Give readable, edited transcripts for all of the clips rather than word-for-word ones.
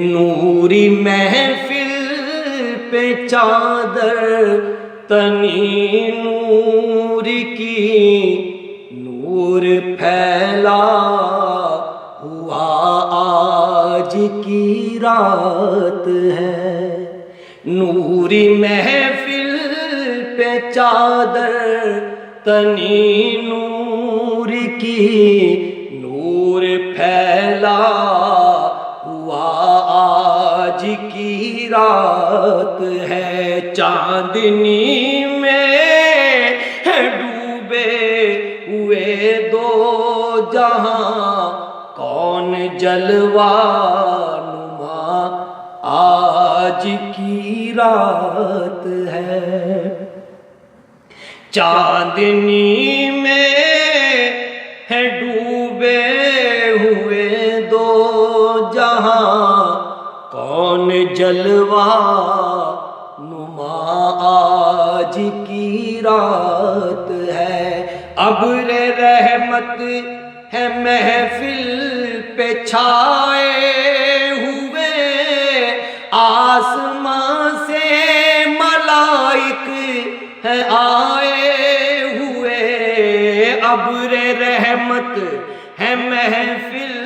نوری محفل پہ چادر تنی نور کی، نور پھیلا ہوا آج کی رات ہے۔ نوری محفل پہ چادر تنی نور کی، نور پھیلا ہوا آج کی رات ہے۔ چاندنی میں ڈوبے ہوئے دو جہاں، کون جلوہ نما آج کی رات ہے۔ چاندنی میں ہے ڈوبے ہوئے دو جہاں، کون جلوہ نما آج کی رات ہے۔ ابر رحمت ہے محفل پہ چھائے ہوئے، آسمان سے ملائک ہے آئے ہوئے۔ ابر رحمت ہے محفل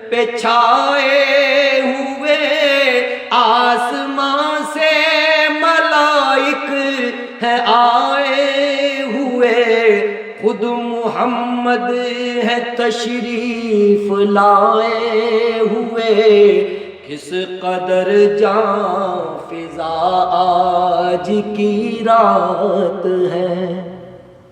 پہ چھائے ہوئے، آسمان سے ملائک ہے آئے ہوئے۔ خود محمد ہے تشریف لائے ہوئے، کس قدر جاں فضا آج کی رات ہے۔